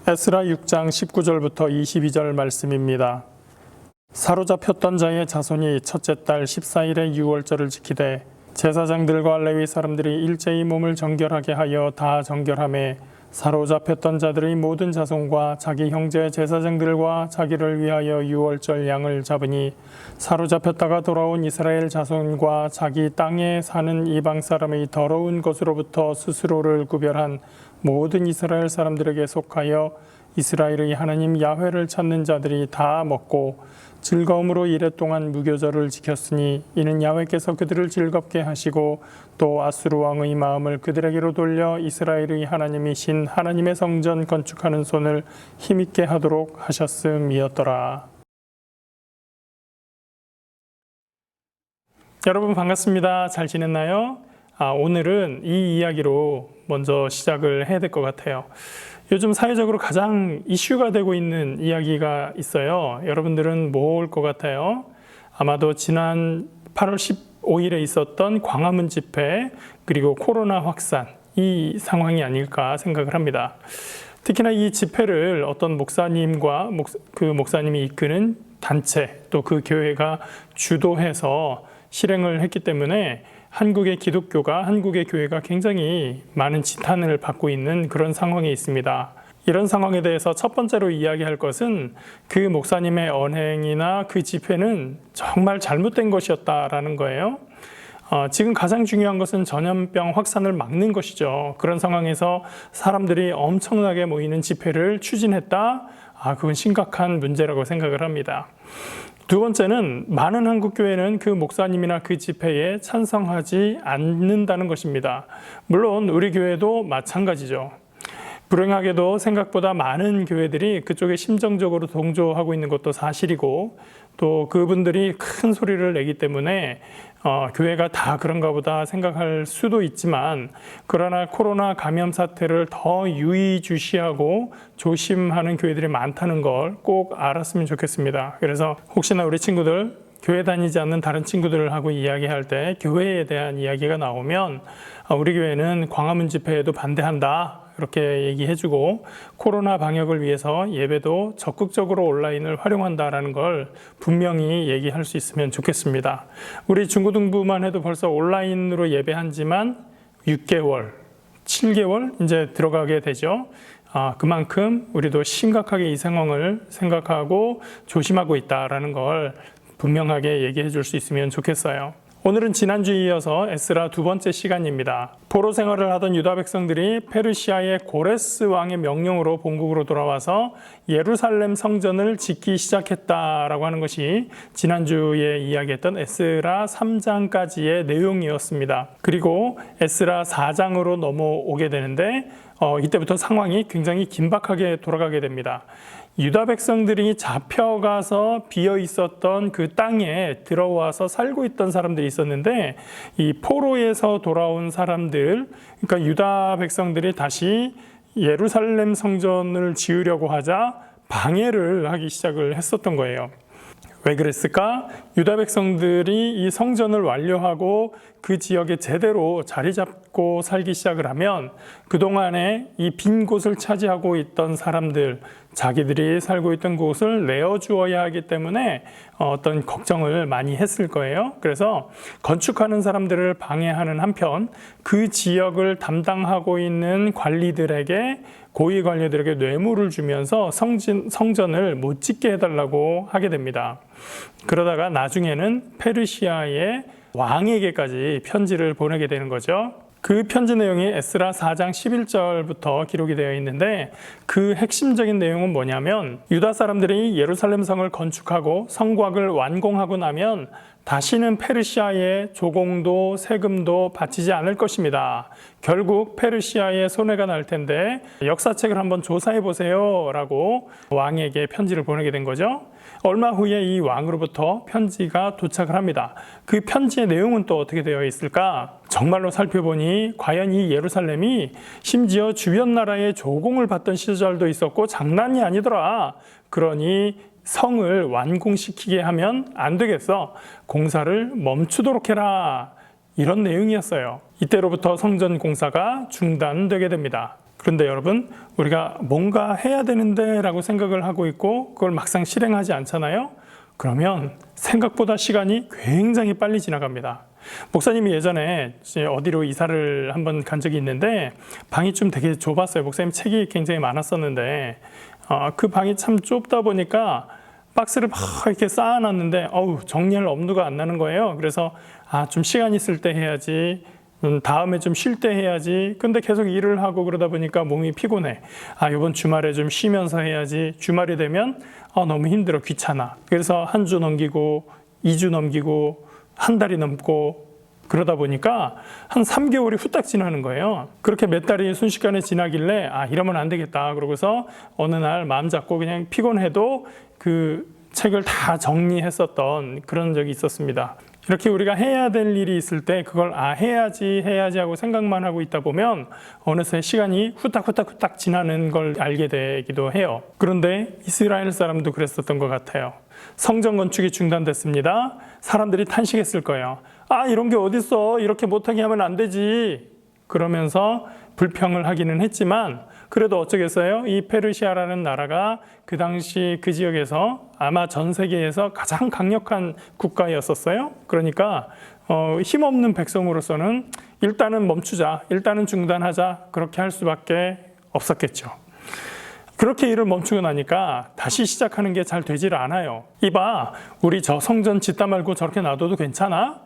에스라 6장 19절부터 22절 말씀입니다. 사로잡혔던 자의 자손이 첫째 달 14일에 유월절을 지키되 제사장들과 레위 사람들이 일제히 몸을 정결하게 하여 다 정결하매 사로잡혔던 자들의 모든 자손과 자기 형제 제사장들과 자기를 위하여 유월절 양을 잡으니 사로잡혔다가 돌아온 이스라엘 자손과 자기 땅에 사는 이방 사람의 더러운 것으로부터 스스로를 구별한 모든 이스라엘 사람들에게 속하여 이스라엘의 하나님 야훼를 찾는 자들이 다 먹고 즐거움으로 이랫동안 무교절을 지켰으니 이는 야훼께서 그들을 즐겁게 하시고 또 아수르 왕의 마음을 그들에게로 돌려 이스라엘의 하나님이신 하나님의 성전 건축하는 손을 힘있게 하도록 하셨음이었더라. 여러분 반갑습니다. 잘 지냈나요? 오늘은 이 이야기로 먼저 시작을 해야 될 것 같아요. 요즘 사회적으로 가장 이슈가 되고 있는 이야기가 있어요. 여러분들은 뭘 것 같아요? 아마도 지난 8월 15일에 있었던 광화문 집회 그리고 코로나 확산 이 상황이 아닐까 생각을 합니다. 특히나 이 집회를 어떤 목사님과 그 목사님이 이끄는 단체 또 그 교회가 주도해서 실행을 했기 때문에 한국의 기독교가, 한국의 교회가 굉장히 많은 지탄을 받고 있는 그런 상황에 있습니다. 이런 상황에 대해서 첫 번째로 이야기할 것은 그 목사님의 언행이나 그 집회는 정말 잘못된 것이었다라는 거예요. 지금 가장 중요한 것은 전염병 확산을 막는 것이죠. 그런 상황에서 사람들이 엄청나게 모이는 집회를 추진했다? 그건 심각한 문제라고 생각을 합니다. 두 번째는 많은 한국교회는 그 목사님이나 그 집회에 찬성하지 않는다는 것입니다. 물론 우리 교회도 마찬가지죠. 불행하게도 생각보다 많은 교회들이 그쪽에 심정적으로 동조하고 있는 것도 사실이고 또 그분들이 큰 소리를 내기 때문에 교회가 다 그런가 보다 생각할 수도 있지만 그러나 코로나 감염 사태를 더 유의주시하고 조심하는 교회들이 많다는 걸 꼭 알았으면 좋겠습니다. 그래서 혹시나 우리 친구들 교회 다니지 않는 다른 친구들하고 이야기할 때 교회에 대한 이야기가 나오면 우리 교회는 광화문 집회에도 반대한다 이렇게 얘기해주고 코로나 방역을 위해서 예배도 적극적으로 온라인을 활용한다라는 걸 분명히 얘기할 수 있으면 좋겠습니다. 우리 중고등부만 해도 벌써 온라인으로 예배한 지만 6개월, 7개월 이제 들어가게 되죠. 그만큼 우리도 심각하게 이 상황을 생각하고 조심하고 있다라는 걸 분명하게 얘기해 줄 수 있으면 좋겠어요. 오늘은 지난주에 이어서 에스라 두 번째 시간입니다. 포로 생활을 하던 유다 백성들이 페르시아의 고레스 왕의 명령으로 본국으로 돌아와서 예루살렘 성전을 짓기 시작했다라고 하는 것이 지난주에 이야기했던 에스라 3장까지의 내용이었습니다. 그리고 에스라 4장으로 넘어오게 되는데 이때부터 상황이 굉장히 긴박하게 돌아가게 됩니다. 유다 백성들이 잡혀가서 비어 있었던 그 땅에 들어와서 살고 있던 사람들이 있었는데 이 포로에서 돌아온 사람들, 그러니까 유다 백성들이 다시 예루살렘 성전을 지으려고 하자 방해를 하기 시작을 했었던 거예요. 왜 그랬을까? 유다 백성들이 이 성전을 완료하고 그 지역에 제대로 자리 잡고 살기 시작을 하면 그동안에 이 빈 곳을 차지하고 있던 사람들, 자기들이 살고 있던 곳을 내어주어야 하기 때문에 어떤 걱정을 많이 했을 거예요. 그래서 건축하는 사람들을 방해하는 한편 그 지역을 담당하고 있는 관리들에게 고위 관리들에게 뇌물을 주면서 성전을 못 짓게 해달라고 하게 됩니다. 그러다가 나중에는 페르시아의 왕에게까지 편지를 보내게 되는 거죠. 그 편지 내용이 에스라 4장 11절부터 기록이 되어 있는데 그 핵심적인 내용은 뭐냐면 유다 사람들이 예루살렘 성을 건축하고 성곽을 완공하고 나면 다시는 페르시아에 조공도 세금도 바치지 않을 것입니다. 결국 페르시아에 손해가 날 텐데 역사책을 한번 조사해 보세요 라고 왕에게 편지를 보내게 된 거죠. 얼마 후에 이 왕으로부터 편지가 도착을 합니다. 그 편지의 내용은 또 어떻게 되어 있을까? 정말로 살펴보니 과연 이 예루살렘이 심지어 주변 나라의 조공을 받던 시절도 있었고 장난이 아니더라. 그러니 성을 완공시키게 하면 안 되겠어. 공사를 멈추도록 해라. 이런 내용이었어요. 이때로부터 성전 공사가 중단되게 됩니다. 그런데 여러분, 우리가 뭔가 해야 되는데 라고 생각을 하고 있고 그걸 막상 실행하지 않잖아요. 그러면 생각보다 시간이 굉장히 빨리 지나갑니다. 목사님이 예전에 어디로 이사를 한번 간 적이 있는데 방이 좀 되게 좁았어요. 목사님 책이 굉장히 많았었는데 그 방이 참 좁다 보니까 박스를 막 이렇게 쌓아놨는데 정리할 엄두가 안 나는 거예요. 그래서 좀 시간 있을 때 해야지, 다음에 좀 쉴 때 해야지. 근데 계속 일을 하고 그러다 보니까 몸이 피곤해. 이번 주말에 좀 쉬면서 해야지. 주말이 되면 너무 힘들어, 귀찮아. 그래서 한 주 넘기고 2주 넘기고 한 달이 넘고 그러다 보니까 한 3개월이 후딱 지나는 거예요. 그렇게 몇 달이 순식간에 지나길래 이러면 안 되겠다. 그러고서 어느 날 마음 잡고 그냥 피곤해도 그 책을 다 정리했었던 그런 적이 있었습니다. 이렇게 우리가 해야 될 일이 있을 때 그걸 해야지 하고 생각만 하고 있다 보면 어느새 시간이 후딱 지나는 걸 알게 되기도 해요. 그런데 이스라엘 사람도 그랬었던 것 같아요. 성전 건축이 중단됐습니다. 사람들이 탄식했을 거예요. 이런 게 어딨어, 이렇게 못하게 하면 안 되지, 그러면서 불평을 하기는 했지만 그래도 어쩌겠어요. 이 페르시아라는 나라가 그 당시 그 지역에서 아마 전 세계에서 가장 강력한 국가였었어요. 그러니까 힘없는 백성으로서는 일단은 멈추자, 일단은 중단하자, 그렇게 할 수밖에 없었겠죠. 그렇게 일을 멈추고 나니까 다시 시작하는 게 잘 되질 않아요. 이봐, 우리 저 성전 짓다 말고 저렇게 놔둬도 괜찮아?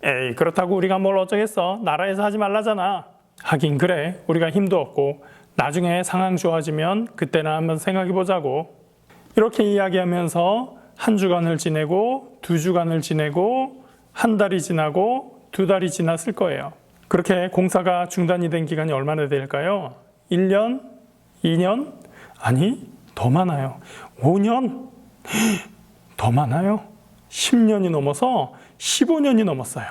에이, 그렇다고 우리가 뭘 어쩌겠어. 나라에서 하지 말라잖아. 하긴 그래, 우리가 힘도 없고 나중에 상황 좋아지면 그때나 한번 생각해 보자고. 이렇게 이야기하면서 한 주간을 지내고 2주간을 지내고 한 달이 지나고 2달이 지났을 거예요. 그렇게 공사가 중단이 된 기간이 얼마나 될까요? 1년? 2년? 아니, 더 많아요. 5년? 더 많아요. 10년이 넘어서 15년이 넘었어요.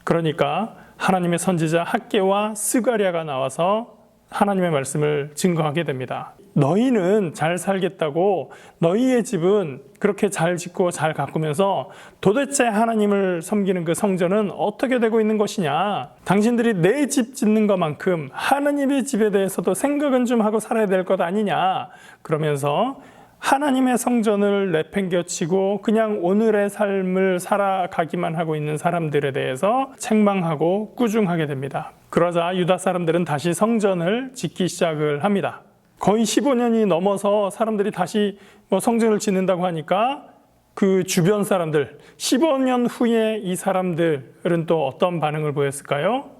그러니까 하나님의 선지자 학개와 스가랴가 나와서 하나님의 말씀을 증거하게 됩니다. 너희는 잘 살겠다고 너희의 집은 그렇게 잘 짓고 잘 가꾸면서 도대체 하나님을 섬기는 그 성전은 어떻게 되고 있는 것이냐? 당신들이 내 집 짓는 것만큼 하나님의 집에 대해서도 생각은 좀 하고 살아야 될 것 아니냐? 그러면서 하나님의 성전을 내팽겨치고 그냥 오늘의 삶을 살아가기만 하고 있는 사람들에 대해서 책망하고 꾸중하게 됩니다. 그러자 유다 사람들은 다시 성전을 짓기 시작을 합니다. 거의 15년이 넘어서 사람들이 다시 성전을 짓는다고 하니까 그 주변 사람들, 15년 후에 이 사람들은 또 어떤 반응을 보였을까요?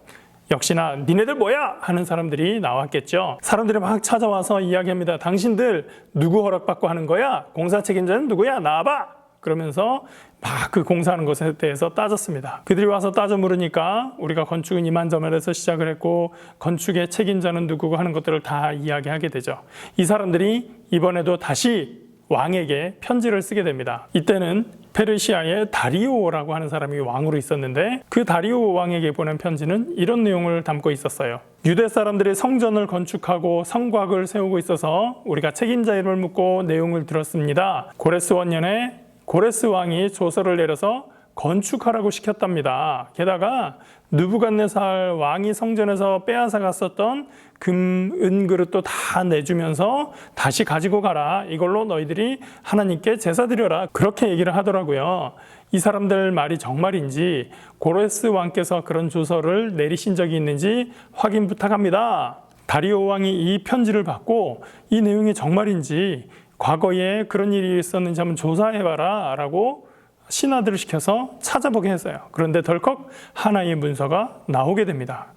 역시나 니네들 뭐야? 하는 사람들이 나왔겠죠. 사람들이 막 찾아와서 이야기합니다. 당신들 누구 허락받고 하는 거야? 공사 책임자는 누구야? 나와봐! 그러면서 막 그 공사하는 것에 대해서 따졌습니다. 그들이 와서 따져 물으니까 우리가 건축은 이만저만해서 시작을 했고 건축의 책임자는 누구고 하는 것들을 다 이야기하게 되죠. 이 사람들이 이번에도 다시 왕에게 편지를 쓰게 됩니다. 이때는 페르시아의 다리오라고 하는 사람이 왕으로 있었는데 그 다리오 왕에게 보낸 편지는 이런 내용을 담고 있었어요. 유대 사람들이 성전을 건축하고 성곽을 세우고 있어서 우리가 책임자 이름을 묻고 내용을 들었습니다. 고레스 원년에 고레스 왕이 조서를 내려서 건축하라고 시켰답니다. 게다가 느부갓네살 왕이 성전에서 빼앗아 갔었던 금, 은 그릇도 다 내주면서 다시 가지고 가라. 이걸로 너희들이 하나님께 제사 드려라. 그렇게 얘기를 하더라고요. 이 사람들 말이 정말인지 고레스 왕께서 그런 조서를 내리신 적이 있는지 확인 부탁합니다. 다리오 왕이 이 편지를 받고 이 내용이 정말인지 과거에 그런 일이 있었는지 한번 조사해봐라 라고 신하들을 시켜서 찾아보게 했어요. 그런데 덜컥 하나의 문서가 나오게 됩니다.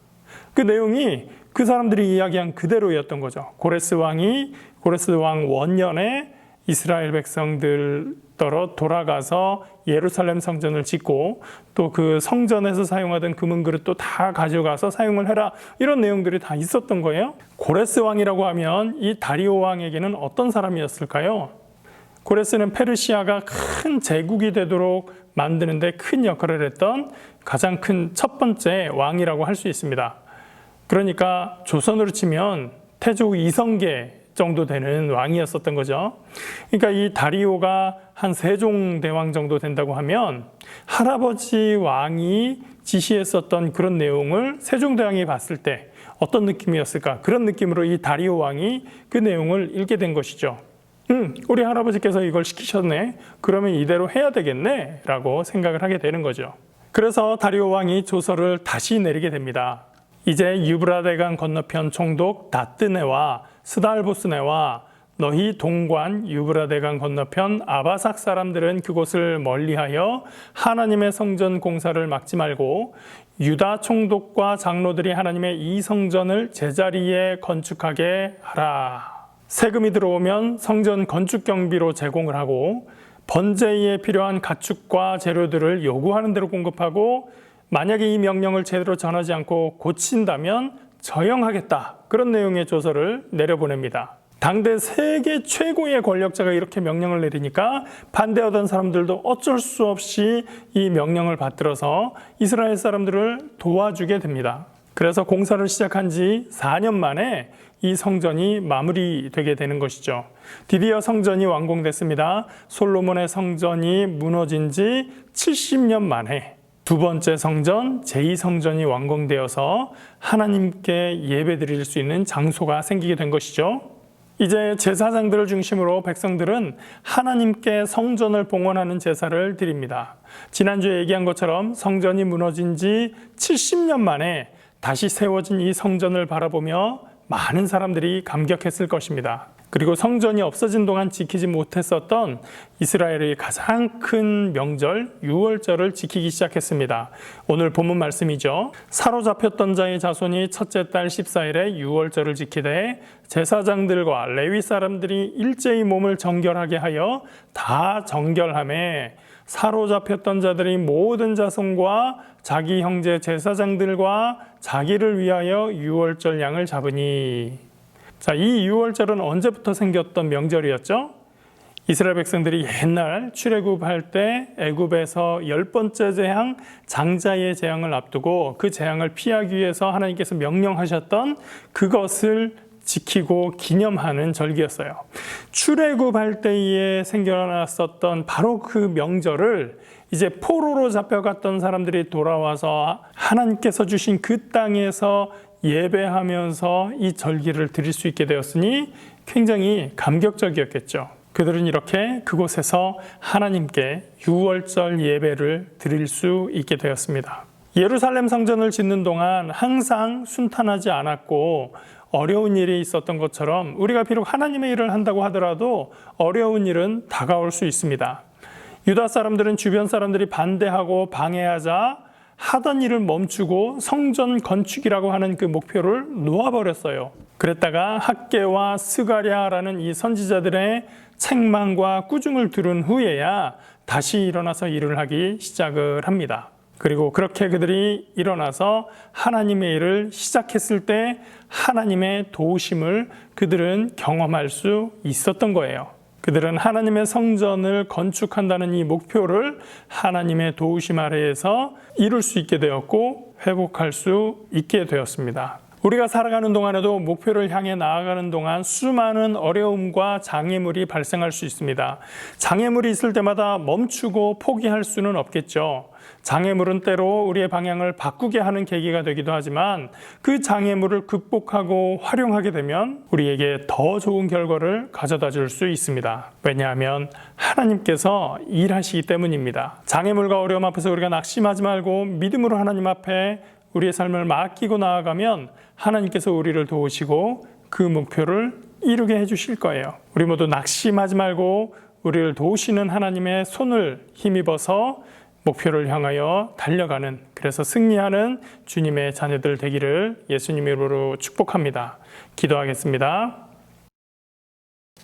그 내용이 그 사람들이 이야기한 그대로였던 거죠. 고레스 왕 원년에 이스라엘 백성들더러 돌아가서 예루살렘 성전을 짓고 또 그 성전에서 사용하던 금은 그릇도 다 가져가서 사용을 해라. 이런 내용들이 다 있었던 거예요. 고레스 왕이라고 하면 이 다리오 왕에게는 어떤 사람이었을까요? 고레스는 페르시아가 큰 제국이 되도록 만드는데 큰 역할을 했던 가장 큰 첫 번째 왕이라고 할 수 있습니다. 그러니까 조선으로 치면 태조 이성계 정도 되는 왕이었었던 거죠. 그러니까 이 다리오가 한 세종대왕 정도 된다고 하면 할아버지 왕이 지시했었던 그런 내용을 세종대왕이 봤을 때 어떤 느낌이었을까? 그런 느낌으로 이 다리오 왕이 그 내용을 읽게 된 것이죠. 우리 할아버지께서 이걸 시키셨네. 그러면 이대로 해야 되겠네. 라고 생각을 하게 되는 거죠. 그래서 다리오 왕이 조서를 다시 내리게 됩니다. 이제 유브라데강 건너편 총독 다뜨네와 스달보스네와 너희 동관 유브라데강 건너편 아바삭 사람들은 그곳을 멀리하여 하나님의 성전 공사를 막지 말고 유다 총독과 장로들이 하나님의 이 성전을 제자리에 건축하게 하라. 세금이 들어오면 성전 건축 경비로 제공을 하고 번제에 필요한 가축과 재료들을 요구하는 대로 공급하고 만약에 이 명령을 제대로 전하지 않고 고친다면 저형하겠다. 그런 내용의 조서를 내려보냅니다. 당대 세계 최고의 권력자가 이렇게 명령을 내리니까 반대하던 사람들도 어쩔 수 없이 이 명령을 받들어서 이스라엘 사람들을 도와주게 됩니다. 그래서 공사를 시작한 지 4년 만에 이 성전이 마무리되게 되는 것이죠. 드디어 성전이 완공됐습니다. 솔로몬의 성전이 무너진 지 70년 만에 두 번째 성전, 제2성전이 완공되어서 하나님께 예배드릴 수 있는 장소가 생기게 된 것이죠. 이제 제사장들을 중심으로 백성들은 하나님께 성전을 봉헌하는 제사를 드립니다. 지난주에 얘기한 것처럼 성전이 무너진 지 70년 만에 다시 세워진 이 성전을 바라보며 많은 사람들이 감격했을 것입니다. 그리고 성전이 없어진 동안 지키지 못했었던 이스라엘의 가장 큰 명절 유월절을 지키기 시작했습니다. 오늘 본문 말씀이죠. 사로잡혔던 자의 자손이 첫째 달 14일에 유월절을 지키되 제사장들과 레위 사람들이 일제히 몸을 정결하게 하여 다 정결하매 사로잡혔던 자들이 모든 자손과 자기 형제 제사장들과 자기를 위하여 유월절 양을 잡으니. 자, 이 유월절은 언제부터 생겼던 명절이었죠? 이스라엘 백성들이 옛날 출애굽할 때 애굽에서 10번째 재앙 장자의 재앙을 앞두고 그 재앙을 피하기 위해서 하나님께서 명령하셨던 그것을 지키고 기념하는 절기였어요. 출애굽할 때에 생겨났었던 바로 그 명절을 이제 포로로 잡혀갔던 사람들이 돌아와서 하나님께서 주신 그 땅에서 예배하면서 이 절기를 드릴 수 있게 되었으니 굉장히 감격적이었겠죠. 그들은 이렇게 그곳에서 하나님께 유월절 예배를 드릴 수 있게 되었습니다. 예루살렘 성전을 짓는 동안 항상 순탄하지 않았고 어려운 일이 있었던 것처럼 우리가 비록 하나님의 일을 한다고 하더라도 어려운 일은 다가올 수 있습니다. 유다 사람들은 주변 사람들이 반대하고 방해하자 하던 일을 멈추고 성전 건축이라고 하는 그 목표를 놓아버렸어요. 그랬다가 학개와 스가랴라는 이 선지자들의 책망과 꾸중을 들은 후에야 다시 일어나서 일을 하기 시작을 합니다. 그리고 그렇게 그들이 일어나서 하나님의 일을 시작했을 때 하나님의 도우심을 그들은 경험할 수 있었던 거예요. 그들은 하나님의 성전을 건축한다는 이 목표를 하나님의 도우심 아래에서 이룰 수 있게 되었고 회복할 수 있게 되었습니다. 우리가 살아가는 동안에도 목표를 향해 나아가는 동안 수많은 어려움과 장애물이 발생할 수 있습니다. 장애물이 있을 때마다 멈추고 포기할 수는 없겠죠. 장애물은 때로 우리의 방향을 바꾸게 하는 계기가 되기도 하지만 그 장애물을 극복하고 활용하게 되면 우리에게 더 좋은 결과를 가져다 줄 수 있습니다. 왜냐하면 하나님께서 일하시기 때문입니다. 장애물과 어려움 앞에서 우리가 낙심하지 말고 믿음으로 하나님 앞에 우리의 삶을 맡기고 나아가면 하나님께서 우리를 도우시고 그 목표를 이루게 해주실 거예요. 우리 모두 낙심하지 말고 우리를 도우시는 하나님의 손을 힘입어서 목표를 향하여 달려가는, 그래서 승리하는 주님의 자녀들 되기를 예수님의 이름으로 축복합니다. 기도하겠습니다.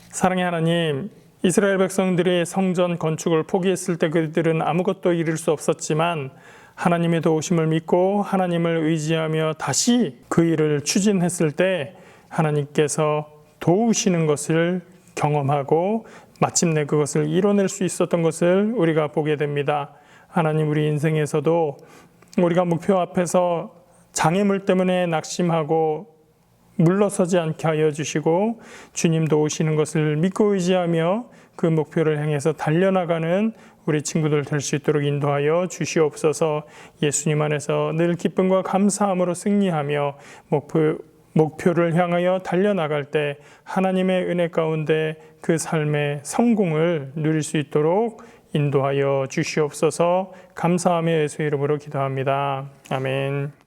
사랑의 하나님, 이스라엘 백성들이 성전 건축을 포기했을 때 그들은 아무것도 이룰 수 없었지만 하나님의 도우심을 믿고 하나님을 의지하며 다시 그 일을 추진했을 때 하나님께서 도우시는 것을 경험하고 마침내 그것을 이뤄낼 수 있었던 것을 우리가 보게 됩니다. 하나님, 우리 인생에서도 우리가 목표 앞에서 장애물 때문에 낙심하고 물러서지 않게 하여 주시고 주님 도우시는 것을 믿고 의지하며 그 목표를 향해서 달려나가는 우리 친구들 될 수 있도록 인도하여 주시옵소서. 예수님 안에서 늘 기쁨과 감사함으로 승리하며 목표 목표를 향하여 달려나갈 때 하나님의 은혜 가운데 그 삶의 성공을 누릴 수 있도록 인도하여 주시옵소서. 감사하며 예수 이름으로 기도합니다. 아멘.